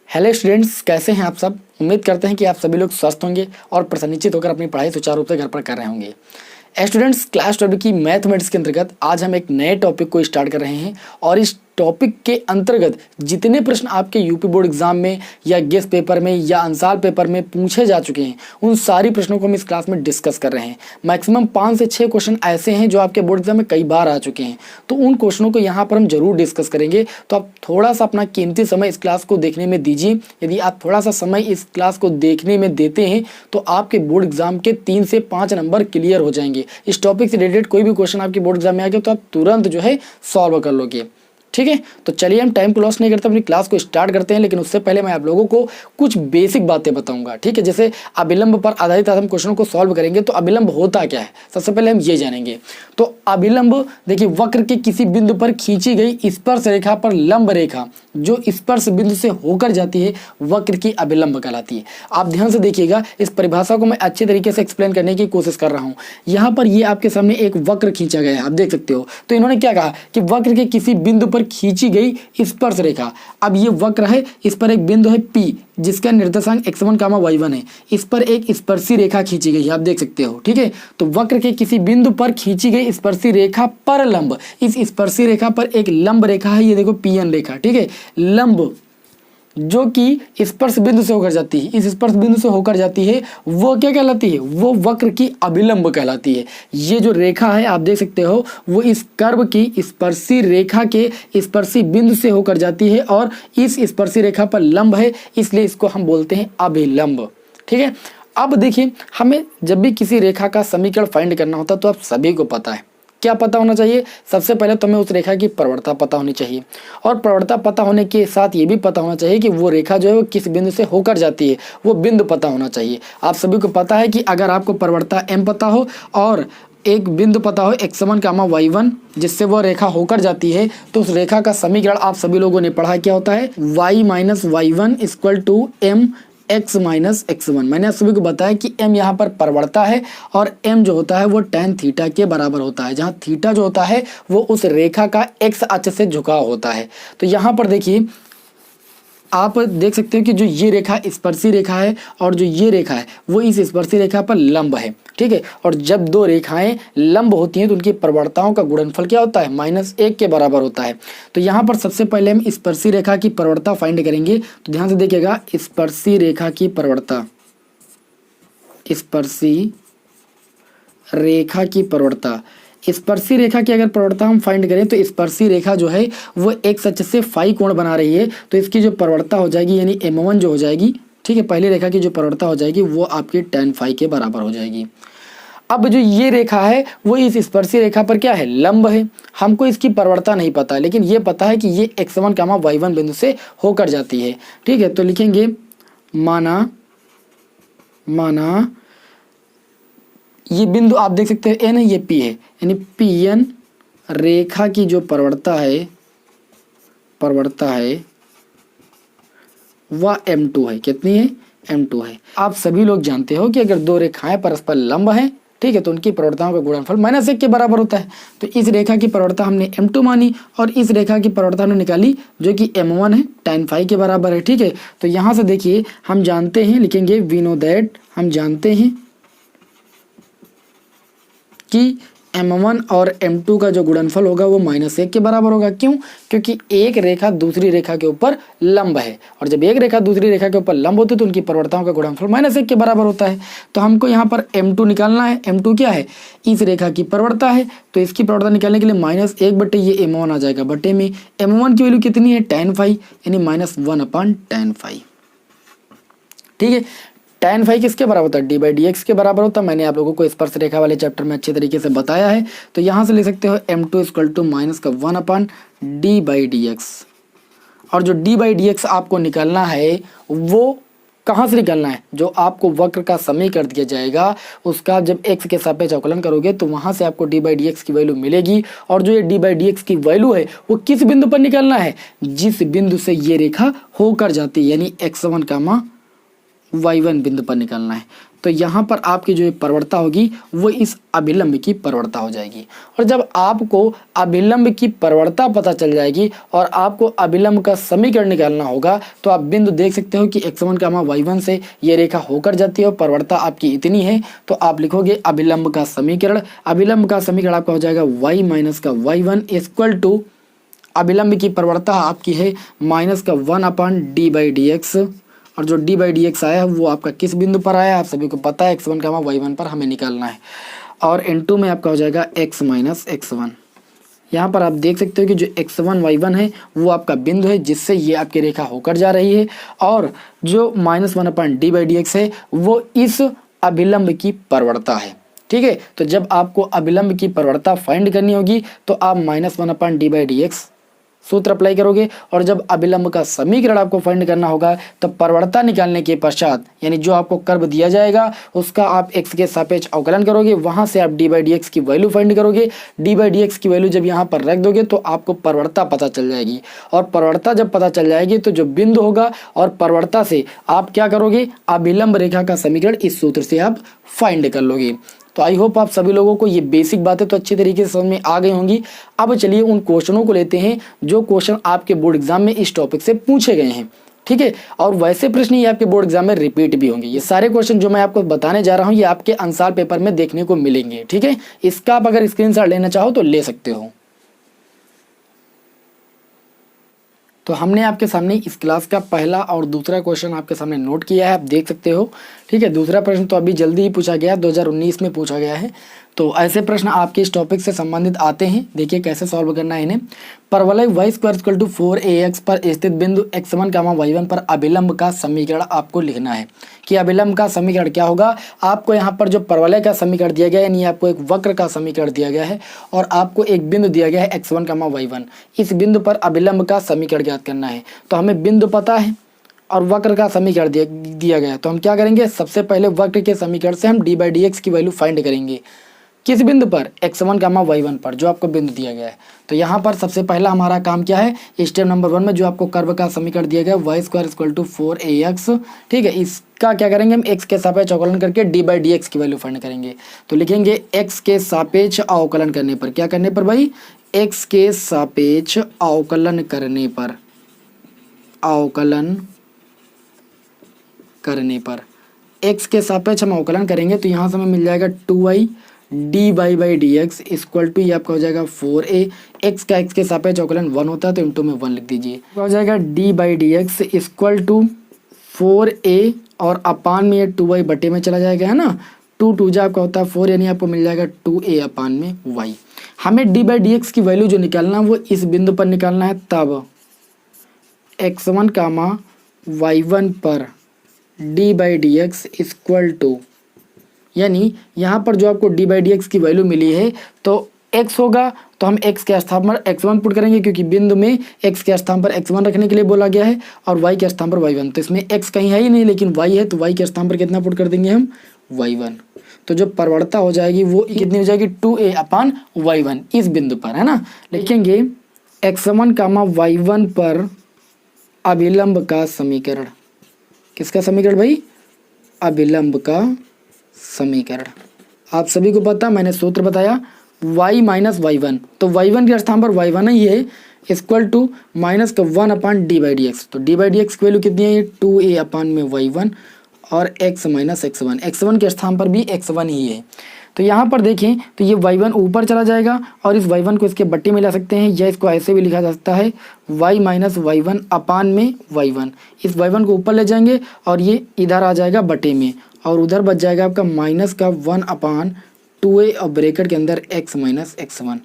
Hello students, कैसे हैं आप सब। उम्मीद करते हैं कि आप सभी लोग स्वस्थ होंगे और प्रसन्नचित होकर अपनी पढ़ाई सुचारू रूप से घर पर कर रहे होंगे। स्टूडेंट्स, क्लास 12 की मैथमेटिक्स के अंतर्गत आज हम एक नए टॉपिक को स्टार्ट कर रहे हैं और इस टॉपिक के अंतर्गत जितने प्रश्न आपके यूपी बोर्ड एग्जाम में या गेस्ट पेपर में या अंसाल पेपर में पूछे जा चुके हैं, उन सारी प्रश्नों को हम इस क्लास में डिस्कस कर रहे हैं। मैक्सिमम 5 से 6 क्वेश्चन ऐसे हैं जो आपके बोर्ड एग्जाम में कई बार आ चुके हैं, तो उन क्वेश्चनों को यहाँ पर हम जरूर डिस्कस करेंगे। तो आप थोड़ा सा अपना कीमती समय इस क्लास को देखने में दीजिए। यदि आप थोड़ा सा समय इस क्लास को देखने में देते हैं तो आपके बोर्ड एग्जाम के 3 से 5 नंबर क्लियर हो जाएंगे। इस टॉपिक से रिलेटेड कोई भी क्वेश्चन आपके बोर्ड एग्जाम में आ गया तो आप तुरंत जो है सॉल्व कर लोगे। ठीक है, तो चलिए हम टाइम को लॉस नहीं करते, अपनी क्लास को स्टार्ट करते हैं। लेकिन उससे पहले मैं आप लोगों को कुछ बेसिक बातें बताऊंगा। ठीक है, जैसे अभिलंब पर आधारित हम क्वेश्चनों को सॉल्व करेंगे। तो अभिलंब होता क्या है, सबसे पहले हम ये जानेंगे। तो अभिलंब देखिए, वक्र के किसी बिंदु पर खींची गई स्पर्श रेखा पर लंब रेखा जो स्पर्श बिंदु से होकर जाती है, वक्र की अभिलंब कहलाती है। आप ध्यान से देखिएगा, इस परिभाषा को मैं अच्छे तरीके से एक्सप्लेन करने की कोशिश कर रहा हूँ। यहाँ पर ये आपके सामने एक वक्र खींचा गया है, आप देख सकते हो। तो इन्होंने क्या कहा कि वक्र के किसी बिंदु पर खींची गई स्पर्श रेखा। अब ये वक्र है, इस पर एक बिंदु है P जिसका निर्देशांक x1, y1 है। इस पर एक स्पर्शी रेखा खींची गई है, आप देख सकते हो। ठीक है, तो वक्र के किसी बिंदु पर खींची गई स्पर्शी रेखा पर लंब, इस स्पर्शी रेखा पर एक लंब रेखा है, ये देखो PN रेखा। ठीक है, लंब जो कि स्पर्श बिंदु से होकर जाती है, इस स्पर्श बिंदु से होकर जाती है, वो क्या कहलाती है, वो वक्र की अभिलंब कहलाती है। ये जो रेखा है आप देख सकते हो, वो इस कर्व की स्पर्शी रेखा के स्पर्शी बिंदु से होकर जाती है और इस स्पर्शी रेखा पर लंब है, इसलिए इसको हम बोलते हैं अभिलंब। ठीक है, अब देखिए, हमें जब भी किसी रेखा का समीकरण फाइंड करना होता है तो आप सभी को पता है क्या पता होना चाहिए। सबसे पहले तो हमें उस रेखा की प्रवणता पता होनी चाहिए, और प्रवणता पता होने के साथ ये भी पता होना चाहिए कि वो रेखा जो है वो किस बिंदु से होकर जाती है, वो बिंदु पता होना चाहिए। आप सभी को पता है कि अगर आपको प्रवणता M पता हो और एक बिंदु पता हो x1, y1 जिससे वो रेखा होकर जाती है, तो उस रेखा का समीकरण आप सभी लोगों ने पढ़ा क्या होता है, y minus y1 equal to m x minus x1। मैंने आप सभी को बताया कि m यहाँ पर प्रवणता है और m जो होता है वो tan थीटा के बराबर होता है, जहाँ थीटा जो होता है वो उस रेखा का x अक्ष से झुकाव होता है। तो यहाँ पर देखिए, आप देख सकते हो कि जो ये रेखा स्पर्शी रेखा है और जो ये रेखा है वो इस स्पर्शी रेखा पर लंब है। ठीक है, और जब दो रेखाएं लंब होती हैं तो उनकी प्रवणताओं का गुणनफल क्या होता है, -1 के बराबर होता है। तो यहाँ पर सबसे पहले हम स्पर्शी रेखा की प्रवणता फाइंड करेंगे। तो ध्यान से देखिएगा, स्पर्शी रेखा की प्रवणता, स्पर्शी रेखा की प्रवणता, स्पर्शी रेखा की अगर प्रवणता हम फाइंड करें तो स्पर्शी रेखा जो है वो एक अक्ष से फाई कोण बना रही है, तो इसकी जो प्रवणता हो जाएगी यानी m1 जो हो जाएगी, ठीक है, पहली रेखा की जो प्रवणता हो जाएगी वो आपकी tan फाई के बराबर हो जाएगी। अब जो ये रेखा है वो इस स्पर्शी रेखा पर क्या है, लंब है। हमको इसकी प्रवणता नहीं पता, लेकिन ये पता है कि ये x1, y1 बिंदु से होकर जाती है। ठीक है, तो लिखेंगे माना ये बिंदु आप देख सकते हैं n है, ये P है, यानी PN रेखा की जो प्रवणता है वह M2 है। कितनी है, M2 है। आप सभी लोग जानते हो कि अगर दो रेखाएं परस्पर लंब हैं, ठीक है, तो उनकी प्रवणताओं का गुणनफल -1 के बराबर होता है। तो इस रेखा की प्रवणता हमने M2 मानी और इस रेखा की प्रवणता हमने निकाली जो कि M1 है, tan फाई के बराबर है। ठीक है, तो यहाँ से देखिए हम जानते हैं, लिखेंगे वी नो दैट, हम जानते हैं कि M1 और M2 का जो गुणनफल होगा वो -1 के बराबर होगा। क्यों, क्योंकि एक रेखा दूसरी रेखा के ऊपर लंब है, और जब एक रेखा दूसरी रेखा के ऊपर लंब होती है तो उनकी प्रवणताओं का गुणनफल -1 के बराबर होता है। तो हमको यहाँ पर M2 निकालना है। M2 क्या है, इस रेखा की प्रवणता है, तो इसकी प्रवणता निकालने के लिए -1 बटे ये M1 आ जाएगा, बटे में M1 की वैल्यू कितनी है, tan फाई, यानी -1 tan फाई। ठीक है, tan फाई किसके बराबर होता है, d/dx के बराबर होता है। मैंने आप लोगों को स्पर्श रेखा वाले चैप्टर में अच्छे तरीके से बताया है। तो यहाँ से ले सकते हो M2 इक्वल टू -1 d/dx, और जो d/dx आपको निकालना है वो कहाँ से निकालना है, जो आपको वक्र का समीकरण दिया जाएगा उसका जब x के सापेक्ष अवकलन करोगे तो वहाँ से आपको d/dx की वैल्यू मिलेगी। और जो ये d/dx की वैल्यू है वो किस बिंदु पर निकालना है, जिस बिंदु से ये रेखा होकर जाती है, यानी x1, y1 बिंदु पर निकालना है। तो यहाँ पर आपकी जो परवड़ता होगी वो इस अभिलंब की परवड़ता हो जाएगी। और जब आपको अभिलंब की परवड़ता पता चल जाएगी और आपको अभिलंब का समीकरण निकालना होगा तो आप बिंदु देख सकते हो कि x1 कामा y1 से ये रेखा होकर जाती है और परवड़ता आपकी इतनी है। तो आप लिखोगे अभिलंब का समीकरण। अभिलंब का समीकरण आपका हो जाएगा y माइनस का y1 इक्वल टू अभिलंब की परवड़ता आपकी है माइनस का 1/d/dx। और जो d/dx आया है वो आपका किस बिंदु पर आया है आप सभी को पता है, x1 कामा y1 पर हमें निकालना है। और इनटू में आपका हो जाएगा x माइनस x1। यहाँ पर आप देख सकते हो कि जो x1 y1 है वो आपका बिंदु है जिससे ये आपकी रेखा होकर जा रही है। और जो -1/d/dx है वो इस अभिलंब की परवड़ता है। ठीक है, तो जब आपको अभिलंब की परवड़ता फाइंड करनी होगी तो आप -1/d/dx सूत्र अप्लाई करोगे। और जब अभिलंब का समीकरण आपको फाइंड करना होगा तो परवड़ता निकालने के पश्चात यानी जो आपको कर्व दिया जाएगा उसका आप x के सापेक्ष अवकलन करोगे, वहां से आप d/dx की वैल्यू फाइंड करोगे। d/dx की वैल्यू जब यहाँ पर रख दोगे तो आपको परवड़ता पता चल जाएगी। और परवड़ता जब पता चल जाएगी तो जो बिंदु होगा और परवड़ता से आप क्या करोगे, अभिलंब रेखा का समीकरण इस सूत्र से आप फाइंड कर लोगे। तो आई होप आप सभी लोगों को ये बेसिक बातें तो अच्छी तरीके से समझ में आ गई होंगी। अब चलिए उन क्वेश्चनों को लेते हैं जो क्वेश्चन आपके बोर्ड एग्जाम में इस टॉपिक से पूछे गए हैं। ठीक है, और वैसे प्रश्न ये आपके बोर्ड एग्जाम में रिपीट भी होंगे। ये सारे क्वेश्चन जो मैं आपको बताने जा रहा हूँ ये आपके आंसर पेपर में देखने को मिलेंगे। ठीक है, इसका आप अगर स्क्रीनशॉट लेना चाहो तो ले सकते हो। तो हमने आपके सामने इस क्लास का पहला और दूसरा क्वेश्चन आपके सामने नोट किया है, आप देख सकते हो। ठीक है, दूसरा प्रश्न तो अभी जल्दी ही पूछा गया है, 2019 में पूछा गया है। तो ऐसे प्रश्न आपके इस टॉपिक से संबंधित आते हैं। देखिए कैसे सॉल्व करना है इन्हें। परवलय y² = 4ax पर स्थित बिंदु x1 कामा y1 पर अभिलंब का समीकरण आपको लिखना है। कि अभिलंब का समीकरण क्या होगा, आपको यहाँ पर जो परवलय का समीकरण दिया गया है यानी आपको एक वक्र का समीकरण दिया गया है और आपको एक बिंदु दिया गया है x1 कामा y1। इस बिंदु पर अभिलंब का समीकरण ज्ञात करना है। तो हमें बिंदु पता है और वक्र का समीकरण दिया गया है। तो हम क्या करेंगे, सबसे पहले वक्र के समीकरण से हम d/dx की वैल्यू फाइंड करेंगे। किस बिंदु पर, x1 कामा y1 पर, जो आपको बिंदु दिया गया है। तो यहाँ पर सबसे पहला हमारा काम क्या है, स्टेप नंबर 1 में जो आपको कर्व का समीकरण दिया गया है y² = 4ax। ठीक है, इसका क्या करेंगे हम x के सापेक्ष अवकलन करके d/dx की वैल्यू फाइंड करेंगे। तो लिखेंगे x के सापेक्ष अवकलन करने पर, क्या करने पर भाई, x के सापेक्ष अवकलन करने पर, अवकलन करने पर x के सापेक्ष हम अवकलन करेंगे तो यहाँ से हमें मिल जाएगा 2y dy/dx इक्वल टू ये आपका हो जाएगा 4a। x का x के सापेक्ष अवकलन 1 होता है तो इंटू में 1 लिख दीजिए। हो जाएगा d/dx इक्वल टू 4a और अपान में ये 2y बटे में चला जाएगा, है ना। 2 जा आपका होता है 4 यानी आपको मिल जाएगा 2a अपान में y। हमें d/dx की वैल्यू जो निकालना है वो इस बिंदु पर निकालना है। तब x1 कामा y1 पर d/dx इक्वल टू, यानी यहाँ पर जो आपको d/dx की वैल्यू मिली है तो x होगा तो हम x के स्थान पर x1 पुट करेंगे क्योंकि बिंदु में x के स्थान पर x1 रखने के लिए बोला गया है और y के स्थान पर y1। तो इसमें x कहीं है ही नहीं लेकिन y है तो y के स्थान पर कितना पुट कर देंगे हम, y1। तो जो परवड़ता हो जाएगी वो कितनी हो जाएगी, 2a अपान y1 इस बिंदु पर, है ना। लिखेंगे x1 कामा y1 पर अभिलंब का समीकरण। किसका समीकरण भाई, अभिलंब का समीकरण। आप सभी को पता, मैंने सूत्र बताया y माइनस y1। तो y1 के स्थान पर y1 ही है इक्वल टू माइनस का 1 अपान d/dx। तो d/dx की वैल्यू कितनी है, 2a अपान में y1 और x माइनस x1। x1 के स्थान पर भी x1 ही है। तो यहाँ पर देखें तो ये y1 ऊपर चला जाएगा और इस y1 को इसके बट्टे में ला सकते हैं या इसको ऐसे भी लिखा जा सकता है y माइनस y1 अपान में y1। इस y1 को ऊपर ले जाएंगे और ये इधर आ जाएगा बटे में और उधर बच जाएगा आपका माइनस का 1 अपान 2a और ब्रैकेट के अंदर x माइनस x1।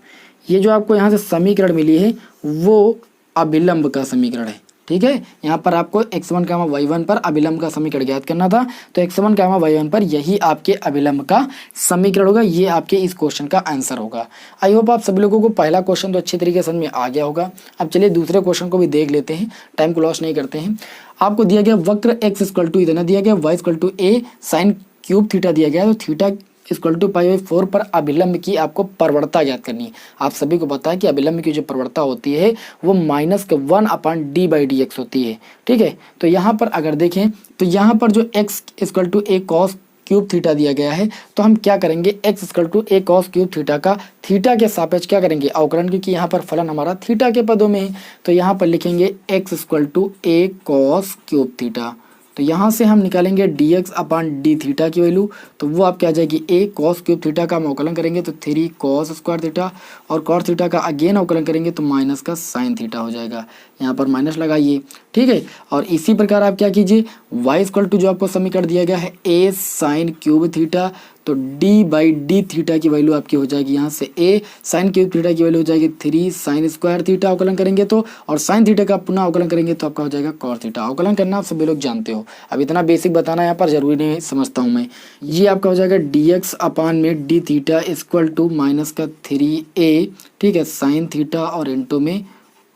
ये जो आपको यहाँ से समीकरण मिली है वो अभिलंब का समीकरण है। ठीक है, यहाँ पर आपको x1 कामा y1 पर अभिलंब का समीकरण ज्ञात करना था। तो x1 कामा y1 पर यही आपके अभिलंब का समीकरण होगा, ये आपके इस क्वेश्चन का आंसर होगा। आई होप आप सभी लोगों को पहला क्वेश्चन तो अच्छी तरीके से समझ में आ गया होगा। अब चलिए दूसरे क्वेश्चन को भी देख लेते हैं, टाइम को लॉस नहीं करते हैं। आपको दिया गया वक्र x इक्वल टू इतना दिया गया, y equal to a sine cube theta दिया गया। तो theta equal to pi by 4 पर अभिलंब की आपको प्रवणता ज्ञात करनी है। आप सभी को पता है कि अभिलंब की जो प्रवणता होती है वो -1/d/dx होती है। ठीक है, तो यहाँ पर अगर देखें तो यहाँ पर जो x equal to a cos cube theta दिया गया है, तो हम क्या करेंगे, x equal to a cos cube theta का थीटा के सापेक्ष क्या करेंगे, अवकलन, क्योंकि यहाँ पर फलन हमारा थीटा के पदों में है। तो यहाँ पर लिखेंगे x equal to a cos cube theta. तो यहाँ से हम निकालेंगे dx अपान डी थीटा की वैल्यू, तो वो आप क्या आ जाएगी, a cos क्यूब थीटा का हम अवकलन करेंगे तो 3 cos स्क्वायर थीटा, और cos थीटा का अगेन अवकलन करेंगे तो माइनस का साइन थीटा हो जाएगा। यहाँ पर माइनस लगाइए। ठीक है, और इसी प्रकार आप क्या कीजिए, y इक्वल टू जो आपको समीकरण दिया गया है a साइन क्यूब थीटा, तो d/d थीटा की वैल्यू आपकी हो जाएगी यहाँ से a साइन क्यूब थीटा की वैल्यू हो जाएगी 3 साइन स्क्वायर थीटा अवकलन करेंगे तो, और साइन थीटा का पुनः अवकलन करेंगे तो आपका हो जाएगा cos थीटा। अवकलन करना आप सभी लोग जानते हो, अब इतना बेसिक बताना यहाँ पर जरूरी नहीं समझता हूँ मैं। ये आपका हो जाएगा dx अपान में d theta equal to minus का 3a, ठीक है, साइन थीटा और इंटू में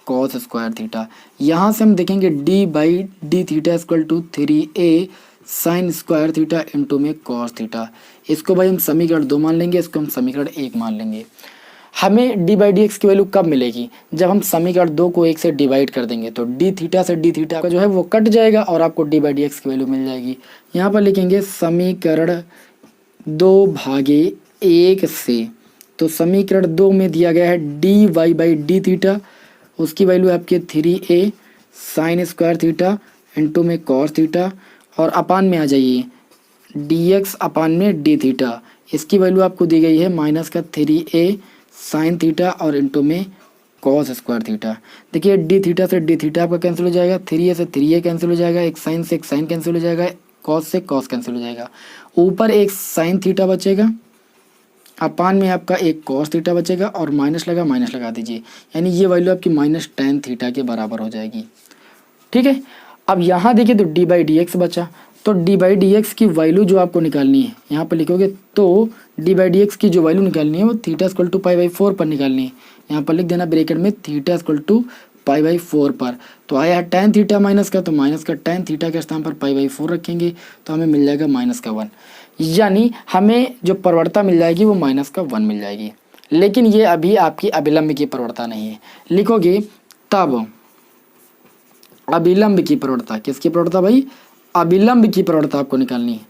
cos स्क्वायर थीटा। यहाँ से हम देखेंगे d/d theta equal to 3a sine square theta into में cos थीटा। इसको भाई हम समीकरण 2 मान लेंगे, इसको हम समीकरण 1 मान लेंगे। हमें d/dx की वैल्यू कब मिलेगी, जब हम समीकरण 2 को 1 से डिवाइड कर देंगे, तो d थीटा से d थीटा का जो है वो कट जाएगा और आपको d/dx की वैल्यू मिल जाएगी। यहाँ पर लिखेंगे समीकरण 2/1 से, तो समीकरण 2 में दिया गया है dy/d थीटा, उसकी वैल्यू आपकी 3a sine square theta into में cos थीटा, और अपान में आ जाइए dx अपान में d थीटा, इसकी वैल्यू आपको दी गई है माइनस का 3a साइन थीटा और इंटू में cos स्क्वायर थीटा। देखिए d थीटा से d थीटा आपका कैंसिल हो जाएगा, 3a से 3a कैंसिल हो जाएगा, एक साइन से एक साइन कैंसिल हो जाएगा, cos से cos कैंसिल हो जाएगा, ऊपर एक साइन थीटा बचेगा, अपान में आपका एक cos थीटा बचेगा, और माइनस लगा दीजिए, यानी ये वैल्यू आपकी माइनस tan थीटा के बराबर हो जाएगी। ठीक है, अब यहाँ देखिए तो d/dx बचा, तो d/dx की वैल्यू जो आपको निकालनी है, यहाँ पर लिखोगे तो d/dx की जो वैल्यू निकालनी है वो theta equal to pi by 4 पर निकालनी है। यहाँ पर लिख देना ब्रैकेट में theta equal to pi by 4 पर, तो आया है tan थीटा माइनस का, तो माइनस का tan थीटा के स्थान पर पाई बाई 4 रखेंगे तो हमें मिल जाएगा माइनस का 1, यानी हमें जो प्रवणता मिल जाएगी वो माइनस का 1 मिल जाएगी। लेकिन ये अभी आपकी अभिलंब की प्रवणता नहीं है, लिखोगे तब अभिलंब की प्रवणता, किसकी प्रवणता भाई, अभिलंब की प्रवणता आपको निकालनी है।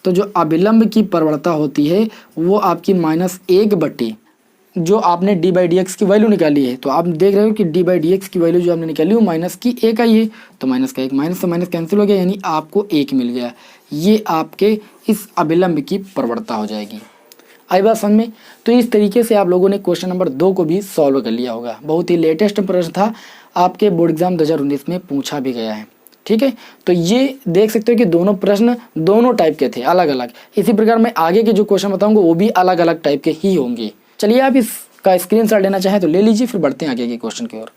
तो जो अभिलंब की प्रवणता होती है वो आपकी -1 जो आपने d/dx की वैल्यू निकाली है, तो आप देख रहे हो कि d/dx की वैल्यू जो आपने निकाली वो माइनस की 1 आई है, तो माइनस का 1 माइनस से माइनस कैंसिल हो गया, यानी आपको 1 मिल गया। ये आपके इस अभिलंब की प्रवणता हो जाएगी। आई बात समझ में। तो इस तरीके से आप लोगों ने क्वेश्चन नंबर 2 को भी सॉल्व कर लिया होगा। बहुत ही लेटेस्ट प्रश्न था, आपके बोर्ड एग्जाम 2019 में पूछा भी गया है। ठीक है, तो ये देख सकते हो कि दोनों प्रश्न दोनों टाइप के थे, अलग अलग। इसी प्रकार मैं आगे के जो क्वेश्चन बताऊंगा वो भी अलग अलग टाइप के ही होंगे। चलिए आप इसका स्क्रीनशॉट लेना चाहें तो ले लीजिए, फिर बढ़ते हैं आगे के क्वेश्चन की ओर।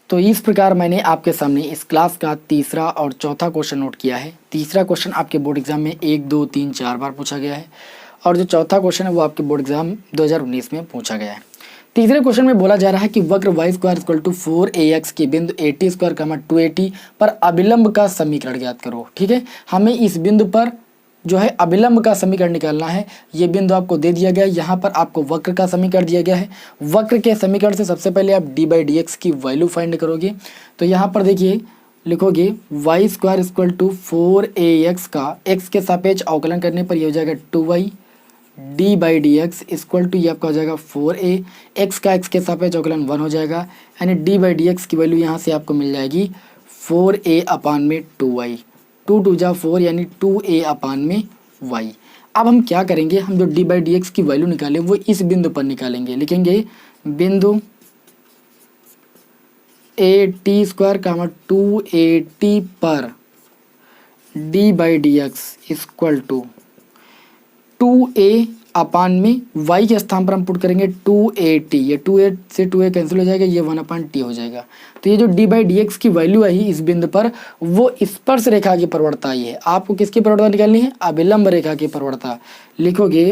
तो इस प्रकार मैंने आपके सामने इस क्लास का तीसरा और चौथा क्वेश्चन नोट किया है। तीसरा क्वेश्चन आपके बोर्ड एग्जाम में 1, 2, 3, 4 बार पूछा गया है, और जो चौथा क्वेश्चन है वो आपके बोर्ड एग्जाम 2019 में पूछा गया है। तीसरे क्वेश्चन में बोला जा रहा है कि वक्र y square equal to 4ax के बिंदु 80 स्क्वायर 280 पर अभिलंब का समीकरण ज्ञात करो। ठीक है, हमें इस बिंदु पर जो है अभिलंब का समीकरण निकालना है। ये बिंदु आपको दे दिया गया है, यहाँ पर आपको वक्र का समीकरण दिया गया है। वक्र के समीकरण से सबसे पहले आप d/dx की वैल्यू फाइंड करोगे। तो यहाँ पर देखिए लिखोगे y square equal to 4ax का x के सापेक्ष अवकलन करने पर ये हो जाएगा 2y, d/dx इक्वल टू ये आपका हो जाएगा 4a, x का x के सापेक्ष अवकलन 1 हो जाएगा, यानी d/dx की वैल्यू यहाँ से आपको मिल जाएगी 4a अपान में 2y, 2 2 जा 4 यानी 2a अपान में y। अब हम क्या करेंगे, हम जो d/dx की वैल्यू निकाले वो इस बिंदु पर निकालेंगे। लिखेंगे बिंदु a t स्क्वायर 280 पर d/dx इक्वल टू 2a अपान में y के स्थान पर हम पुट करेंगे 280, ये 2a से 2a कैंसिल हो जाएगा, ये 1/t हो जाएगा। तो ये जो d/dx की वैल्यू आई इस बिंदु पर वो स्पर्श रेखा की प्रवणता आई है। आपको किसकी प्रवणता निकालनी है, अभिलंब रेखा की प्रवणता। लिखोगे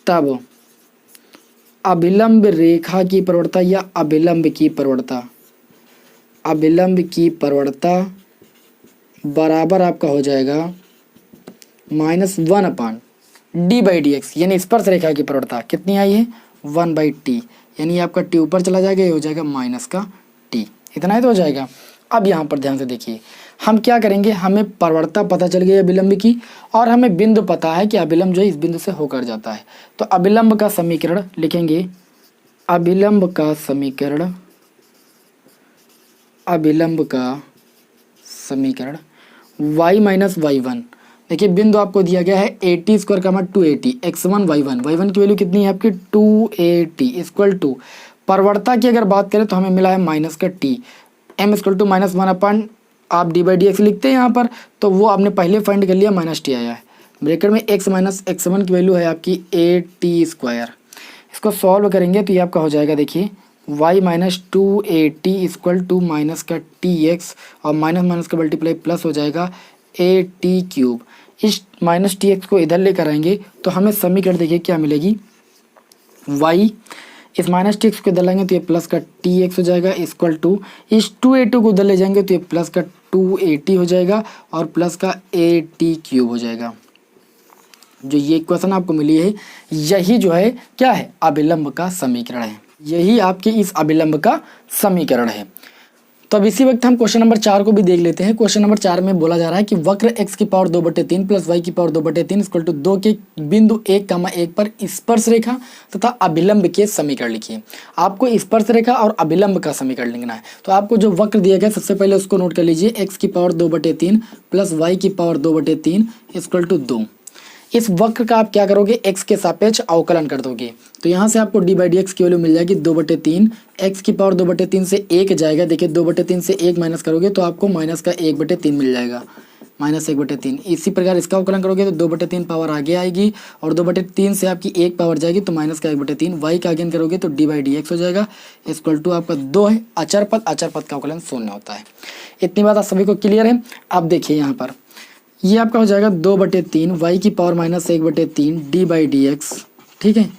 तब अभिलंब रेखा की प्रवणता या अभिलंब की प्रवणता, अभिलंब की प्रवणता बराबर आपका हो जाएगा -1/d/dx, यानी स्पर्श रेखा की प्रवणता कितनी आई है 1/t, यानी आपका t ऊपर चला जाएगा, ये हो जाएगा -t, इतना ही तो हो जाएगा। अब यहाँ पर ध्यान से देखिए, हम क्या करेंगे, हमें प्रवणता पता चल गई अभिलंब की, और हमें बिंदु पता है कि अभिलंब जो है इस बिंदु से होकर जाता है। तो अभिलंब का समीकरण लिखेंगे, अभिलंब का समीकरण y - y1। देखिए बिंदु आपको दिया गया है AT² 2AT, x1 y1 की वैल्यू कितनी है आपकी 2AT इक्वल टू प्रवणता की अगर बात करें तो हमें मिला है माइनस का t, m इक्वल टू -1 आप d/dx लिखते हैं यहाँ पर, तो वो आपने पहले फाइंड कर लिया, -t आया है। ब्रैकेट में x - x1 की वैल्यू है आपकी AT²। इसको सॉल्व करेंगे तो ये आपका हो जाएगा, देखिए y - 2AT equal to minus का tx, और माइनस का मल्टीप्लाई प्लस हो जाएगा AT³। इस -tx को इधर लेकर आएंगे तो हमें समीकरण देखिए क्या मिलेगी, y इस -tx को इधर लाएंगे तो ये प्लस का tx हो जाएगा इक्वल टू इस 2AT को उधर ले जाएंगे तो ये प्लस का 2AT हो जाएगा और प्लस का AT³ हो जाएगा। जो ये इक्वेशन आपको मिली है, यही जो है क्या है, अभिलंब का समीकरण है। यही आपके इस अभिलंब का समीकरण है। तो अब इसी वक्त हम क्वेश्चन नंबर 4 को भी देख लेते हैं। क्वेश्चन नंबर 4 में बोला जा रहा है कि वक्र x⁴ plus y⁴ equal to 2 के बिंदु 1,1 पर स्पर्श रेखा तथा अभिलंब के समीकरण लिखिए। आपको स्पर्श रेखा और अभिलंब का समीकरण लिखना है। तो आपको जो वक्र दिया गया सबसे पहले उसको नोट कर लीजिए, x⁴ plus y⁴ equal to 2। इस वक्र का आप क्या करोगे, x के सापेक्ष अवकलन कर दोगे, तो यहाँ से आपको d/dx की वैल्यू मिल जाएगी 2/3, x⁴ से 1 जाएगा, देखिए 2/3 से 1 माइनस करोगे तो आपको माइनस का 1/3 मिल जाएगा, -1/3। इसी प्रकार इसका अवकलन करोगे तो 2/3 पावर आगे आएगी और 2/3 से आपकी 1 पावर जाएगी तो माइनस का 1/3, y का अगेन करोगे तो d/dx हो जाएगा इक्वल टू आपका 2 है, अचर पद का अवकलन शून्य होता है। इतनी बात आप सभी को क्लियर है। अब देखिए यहाँ पर ये आपका हो जाएगा 2/3 y⁻⁻1/3 d/dx, ठीक है।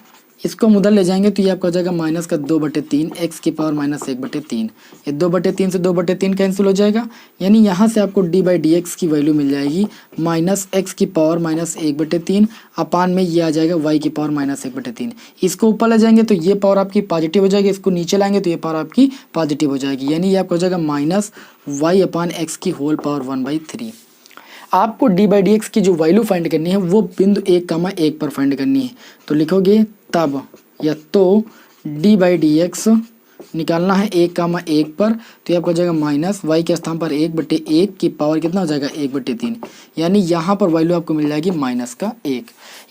इसको हम उधर ले जाएंगे तो ये आपका हो जाएगा माइनस का 2/3 x⁻⁻1/3, ये 2/3 से 2/3 कैंसिल हो जाएगा, यानी यहाँ से आपको d/dx की वैल्यू मिल जाएगी -x⁻⁻1/3 अपान में ये आ जाएगा y⁻⁻1/3। इसको ऊपर ले जाएंगे तो ये पावर आपकी पॉजिटिव हो जाएगी, इसको नीचे लाएंगे तो ये पावर आपकी पॉजिटिव हो जाएगी, यानी ये आपका हो जाएगा -y/x⁴ आपको d/dx की जो वैल्यू फाइंड करनी है वो बिंदु 1,1 पर फाइंड करनी है। तो लिखोगे तब या तो d/dx निकालना है 1,1 पर, तो ये आपको हो जाएगा माइनस y के स्थान पर 1/1 की पावर कितना हो जाएगा 1/3, यानी यहाँ पर वैल्यू आपको मिल जाएगी -1।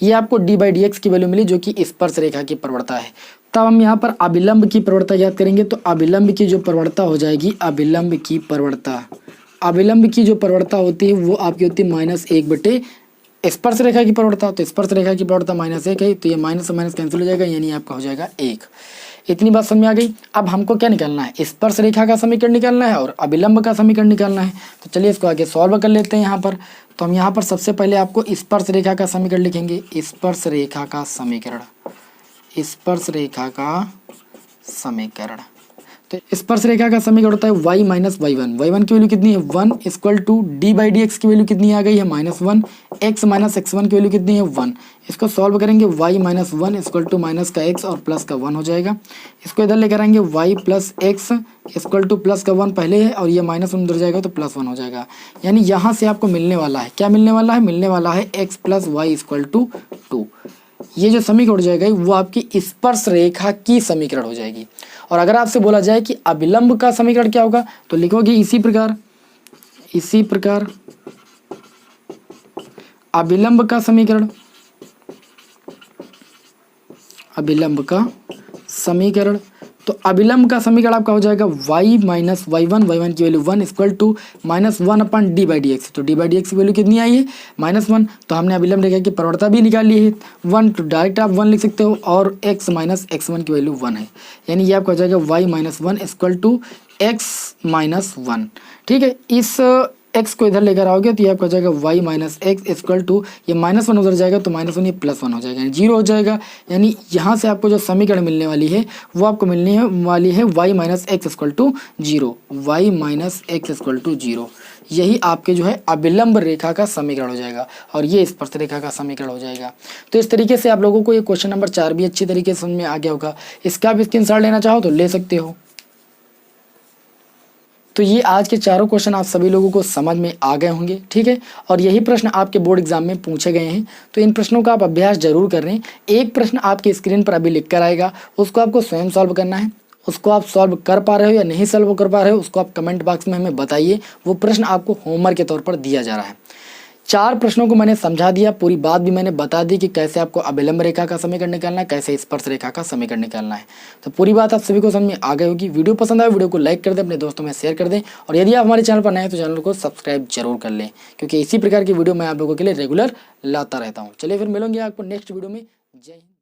ये आपको d/dx की वैल्यू मिली जो कि स्पर्श रेखा की प्रवणता है। तब हम यहाँ पर अभिलंब की प्रवणता याद करेंगे, तो अभिलंब की जो प्रवणता हो जाएगी, अभिलंब की जो प्रवणता होती है वो आपकी होती है -1 स्पर्श रेखा की प्रवणता। तो स्पर्श रेखा की प्रवणता -1 है, तो ये माइनस से माइनस कैंसिल हो जाएगा, यानी आपका हो जाएगा 1। इतनी बात समझ में आ गई। अब हमको क्या निकालना है, स्पर्श रेखा का समीकरण निकालना है और अभिलंब का समीकरण निकालना है। तो चलिए इसको आगे सॉल्व कर लेते हैं। यहाँ पर तो हम यहाँ पर सबसे पहले आपको स्पर्श रेखा का समीकरण लिखेंगे, स्पर्श रेखा का समीकरण। तो स्पर्श रेखा का समीकरण होता है y - y1 की वैल्यू कितनी है 1 इक्वल टू d/dx की वैल्यू कितनी आ गई है -1, x - x1 की वैल्यू कितनी है 1। इसको सॉल्व करेंगे y - 1 इक्वल टू माइनस का x और प्लस का 1 हो जाएगा। इसको इधर लेकर आएंगे y plus x equal two plus का 1 पहले है और ये -1 उधर जाएगा तो +1 हो जाएगा, यानी यहाँ से आपको मिलने वाला है, क्या मिलने वाला है x plus y equal to 2। ये जो समीकरण हो जाएगा वो आपकी स्पर्श रेखा की समीकरण हो जाएगी। और अगर आपसे बोला जाए कि अभिलंब का समीकरण क्या होगा तो लिखोगे इसी प्रकार अभिलंब का समीकरण। तो अभिलंब का समीकरण आपका हो जाएगा y - y1 की वैल्यू 1 इक्वल टू -1/d/dx। तो d/dx की वैल्यू कितनी आई है -1, तो हमने अभिलंब रेखा की प्रवणता भी निकाल ली है 1, तो डायरेक्ट आप 1 लिख सकते हो और x - x1 की वैल्यू 1 है, यानी ये आपका हो जाएगा y - 1 इक्वल टू x - 1। ठीक है, इस एक्स को इधर लेकर आओगे तो ये आपका हो जाएगा y minus x equal to, ये -1 उधर जाएगा तो -1 ये +1 हो जाएगा, यानी 0 हो जाएगा। यानी यहाँ से आपको जो समीकरण मिलने वाली है वो आपको मिलने वाली है y minus x equal to 0, y minus x equal to 0। यही आपके जो है अभिलंब रेखा का समीकरण हो जाएगा और ये स्पर्श रेखा का समीकरण हो जाएगा। तो इस तरीके से आप लोगों को ये क्वेश्चन नंबर 4 भी अच्छी तरीके से समझ में आ गया होगा। इसका भी स्क्रीनशॉट लेना चाहो तो ले सकते हो। तो ये आज के चारों क्वेश्चन आप सभी लोगों को समझ में आ गए होंगे, ठीक है। और यही प्रश्न आपके बोर्ड एग्जाम में पूछे गए हैं, तो इन प्रश्नों का आप अभ्यास जरूर कर रहे हैं। एक प्रश्न आपकी स्क्रीन पर अभी लिख कर आएगा, उसको आपको स्वयं सॉल्व करना है। उसको आप सॉल्व कर पा रहे हो या नहीं सॉल्व कर पा रहे हो उसको आप कमेंट बॉक्स में हमें बताइए। वो प्रश्न आपको होमवर्क के तौर पर दिया जा रहा है। 4 प्रश्नों को मैंने समझा दिया, पूरी बात भी मैंने बता दी कि कैसे आपको अभिलंब रेखा का समीकरण निकालना है, कैसे स्पर्श रेखा का समीकरण निकालना है। तो पूरी बात आप सभी को समझ में आ गई होगी। वीडियो पसंद आए वीडियो को लाइक कर दें, अपने दोस्तों में शेयर कर दें और यदि आप हमारे चैनल पर नए हैं तो चैनल को सब्सक्राइब जरूर कर लें, क्योंकि इसी प्रकार की वीडियो मैं आप लोगों के लिए रेगुलर लाता रहता हूँ। चलिए फिर मिलेंगे आपको नेक्स्ट वीडियो में। जय हिंद।